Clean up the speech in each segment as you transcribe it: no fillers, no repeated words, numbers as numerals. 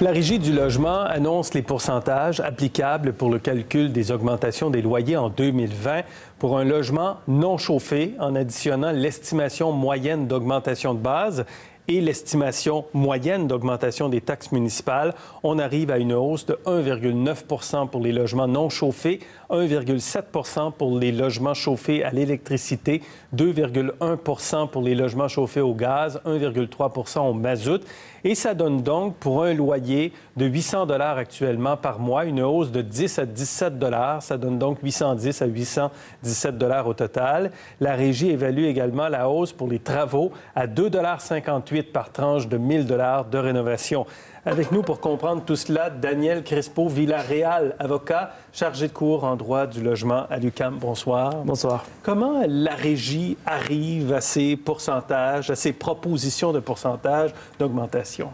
La Régie du logement annonce les pourcentages applicables pour le calcul des augmentations des loyers en 2020 pour un logement non chauffé en additionnant l'estimation moyenne d'augmentation de base et l'estimation moyenne d'augmentation des taxes municipales. On arrive à une hausse de 1,9 pour les logements non chauffés, 1,7 pour les logements chauffés à l'électricité, 2,1 pour les logements chauffés au gaz, 1,3 au mazout. Et ça donne donc, pour un loyer de 800 $ actuellement par mois, une hausse de 10 à 17 $. Ça donne donc 810 à 817 $ au total. La Régie évalue également la hausse pour les travaux à 2,58 $ par tranche de 1 000 $ de rénovation. Avec nous pour comprendre tout cela, Daniel Crespo-Villarreal, avocat, chargé de cours en droit du logement à l'UQAM. Bonsoir. Bonsoir. Comment la Régie arrive à ces pourcentages, à ces propositions de pourcentage d'augmentation?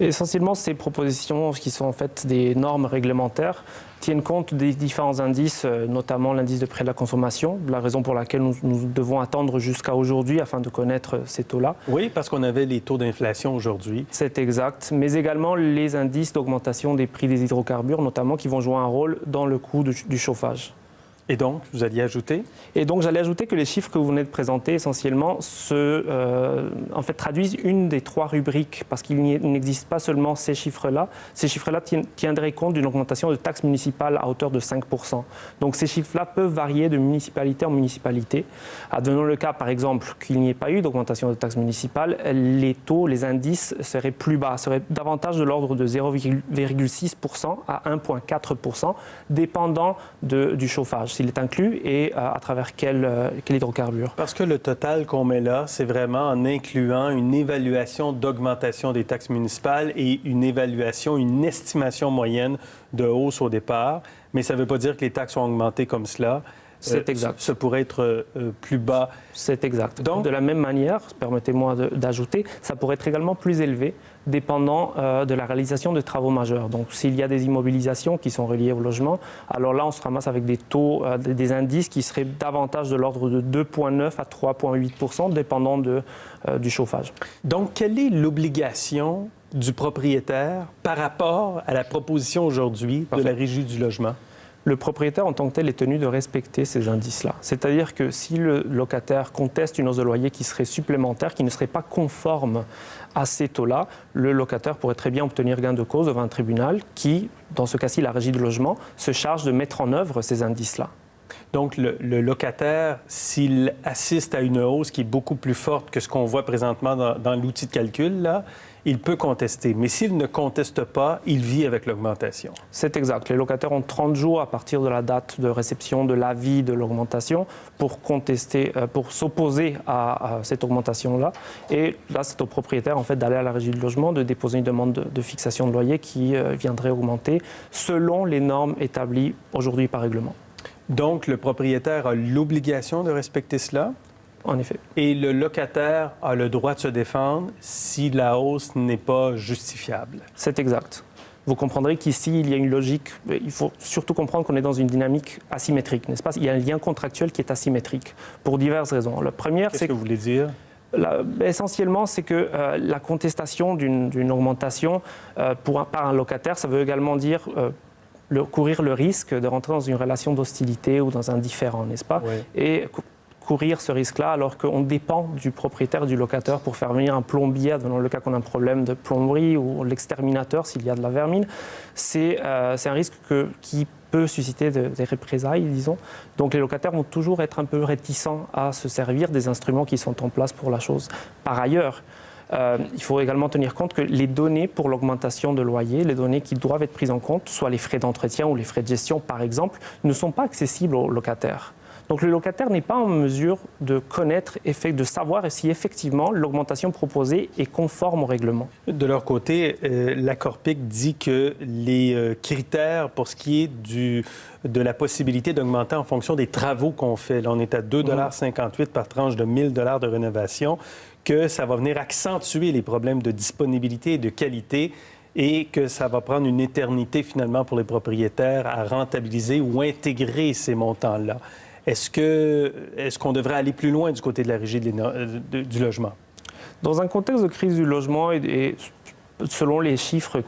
Essentiellement, ces propositions, qui sont en fait des normes réglementaires, tiennent compte des différents indices, notamment l'indice de prix de la consommation, la raison pour laquelle nous devons attendre jusqu'à aujourd'hui afin de connaître ces taux-là. Oui, parce qu'on avait les taux d'inflation aujourd'hui. C'est exact, mais également les indices d'augmentation des prix des hydrocarbures, notamment, qui vont jouer un rôle dans le coût du chauffage. Et donc, vous alliez ajouter? Et donc, j'allais ajouter que les chiffres que vous venez de présenter, essentiellement, en fait, traduisent une des trois rubriques, parce qu'il n'existe pas seulement ces chiffres-là. Ces chiffres-là tiendraient compte d'une augmentation de taxes municipales à hauteur de 5%. Donc, ces chiffres-là peuvent varier de municipalité en municipalité. Advenons le cas, par exemple, qu'il n'y ait pas eu d'augmentation de taxes municipales, les taux, les indices seraient plus bas, seraient davantage de l'ordre de 0,6% à 1,4%, dépendant du chauffage. S'il est inclus et à travers quel hydrocarbure. Parce que le total qu'on met là, c'est vraiment en incluant une évaluation d'augmentation des taxes municipales et une évaluation, une estimation moyenne de hausse au départ. Mais ça ne veut pas dire que les taxes ont augmenté comme cela. C'est exact. Ça pourrait être plus bas. C'est exact. Donc, de la même manière, permettez-moi d'ajouter, ça pourrait être également plus élevé, dépendant de la réalisation de travaux majeurs. Donc, s'il y a des immobilisations qui sont reliées au logement, alors là, on se ramasse avec des taux, des indices qui seraient davantage de l'ordre de 2,9 à 3,8 %, dépendant du chauffage. Donc, quelle est l'obligation du propriétaire par rapport à la proposition aujourd'hui de la Régie du logement? Le propriétaire, en tant que tel, est tenu de respecter ces indices-là. C'est-à-dire que si le locataire conteste une hausse de loyer qui serait supplémentaire, qui ne serait pas conforme à ces taux-là, le locataire pourrait très bien obtenir gain de cause devant un tribunal qui, dans ce cas-ci, la Régie de logement, se charge de mettre en œuvre ces indices-là. Donc, le locataire, s'il assiste à une hausse qui est beaucoup plus forte que ce qu'on voit présentement dans l'outil de calcul, là, il peut contester. Mais s'il ne conteste pas, il vit avec l'augmentation. C'est exact. Les locataires ont 30 jours à partir de la date de réception de l'avis de l'augmentation pour contester, pour s'opposer à cette augmentation-là. Et là, c'est au propriétaire, en fait, d'aller à la Régie du logement, de déposer une demande de fixation de loyer qui viendrait augmenter selon les normes établies aujourd'hui par règlement. Donc, le propriétaire a l'obligation de respecter cela? En effet. Et le locataire a le droit de se défendre si la hausse n'est pas justifiable? C'est exact. Vous comprendrez qu'ici, il y a une logique. Il faut surtout comprendre qu'on est dans une dynamique asymétrique, n'est-ce pas? Il y a un lien contractuel qui est asymétrique pour diverses raisons. La première, Qu'est-ce que vous voulez dire? Essentiellement, c'est que la contestation d'une augmentation par un locataire, ça veut également dire courir le risque de rentrer dans une relation d'hostilité ou dans un différend, n'est-ce pas? Oui. Et courir ce risque-là alors qu'on dépend du propriétaire, du locataire pour faire venir un plombier, dans le cas qu'on a un problème de plomberie ou l'exterminateur s'il y a de la vermine, c'est un risque qui peut susciter des représailles, disons. Donc les locataires vont toujours être un peu réticents à se servir des instruments qui sont en place pour la chose. Par ailleurs, il faut également tenir compte que les données pour l'augmentation de loyer, les données qui doivent être prises en compte, soit les frais d'entretien ou les frais de gestion par exemple, ne sont pas accessibles aux locataires. Donc le locataire n'est pas en mesure de connaître, de savoir si effectivement l'augmentation proposée est conforme au règlement. De leur côté, la Corpic dit que les critères pour ce qui est de la possibilité d'augmenter en fonction des travaux qu'on fait, là on est à 2,58 $ par tranche de 1 000 $ de rénovation, que ça va venir accentuer les problèmes de disponibilité et de qualité et que ça va prendre une éternité finalement pour les propriétaires à rentabiliser ou intégrer ces montants-là. Est-ce qu'on devrait aller plus loin du côté de la Régie du logement? Dans un contexte de crise du logement et selon les chiffres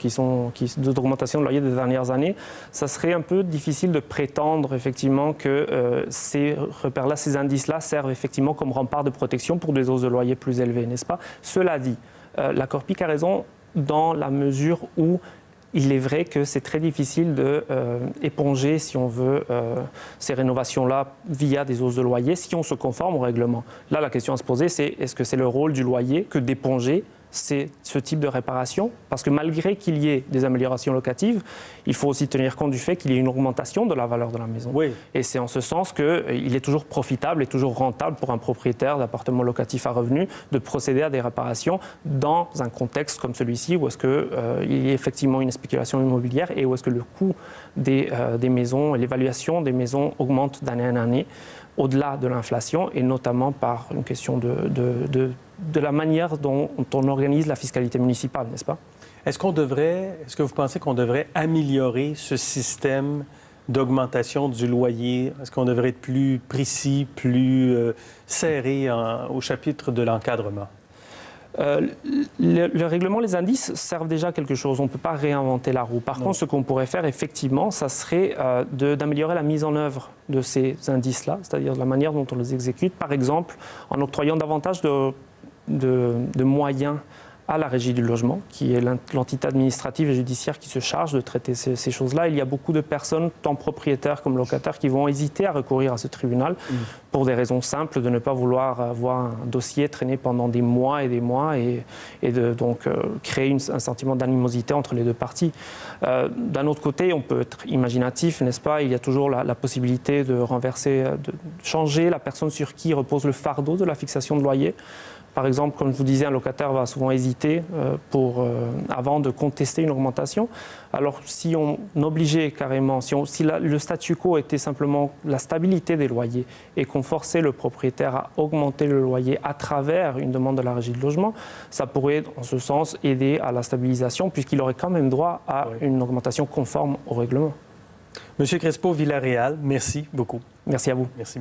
d'augmentation de loyer des dernières années, ça serait un peu difficile de prétendre effectivement que ces repères-là, ces indices-là servent effectivement comme rempart de protection pour des hausses de loyer plus élevées, n'est-ce pas? Cela dit, la Corpic a raison dans la mesure où il est vrai que c'est très difficile d'éponger, si on veut, ces rénovations-là via des hausses de loyer, si on se conforme au règlement. Là, la question à se poser, c'est est-ce que c'est le rôle du loyer que d'éponger ce type de réparation? Parce que malgré qu'il y ait des améliorations locatives, il faut aussi tenir compte du fait qu'il y ait une augmentation de la valeur de la maison. Oui. Et c'est en ce sens qu'il est toujours profitable et toujours rentable pour un propriétaire d'appartements locatifs à revenus de procéder à des réparations dans un contexte comme celui-ci où est-ce qu'il y a effectivement une spéculation immobilière et où est-ce que le coût des maisons, l'évaluation des maisons augmente d'année en année au-delà de l'inflation et notamment par une question de la manière dont on organise la fiscalité municipale, n'est-ce pas? Est-ce que vous pensez qu'on devrait améliorer ce système d'augmentation du loyer? Est-ce qu'on devrait être plus précis, plus serré au chapitre de l'encadrement? Le règlement, les indices servent déjà à quelque chose. On ne peut pas réinventer la roue. Par contre, ce qu'on pourrait faire, effectivement, ça serait d'améliorer la mise en œuvre de ces indices-là, c'est-à-dire de la manière dont on les exécute, par exemple, en octroyant davantage de moyens à la Régie du logement, qui est l'entité administrative et judiciaire qui se charge de traiter ces choses-là. Il y a beaucoup de personnes, tant propriétaires comme locataires, qui vont hésiter à recourir à ce tribunal pour des raisons simples de ne pas vouloir avoir un dossier traîné pendant des mois et des mois et donc créer un sentiment d'animosité entre les deux parties. D'un autre côté, on peut être imaginatif, n'est-ce pas? Il y a toujours la possibilité de changer la personne sur qui repose le fardeau de la fixation de loyer. Par exemple, comme je vous disais, un locataire va souvent hésiter avant de contester une augmentation. Alors, si on obligeait carrément, si le statu quo était simplement la stabilité des loyers et qu'on forçait le propriétaire à augmenter le loyer à travers une demande de la Régie de logement, ça pourrait, en ce sens, aider à la stabilisation puisqu'il aurait quand même droit à une augmentation conforme au règlement. Monsieur Crespo Villarreal, merci beaucoup. Merci à vous. Merci.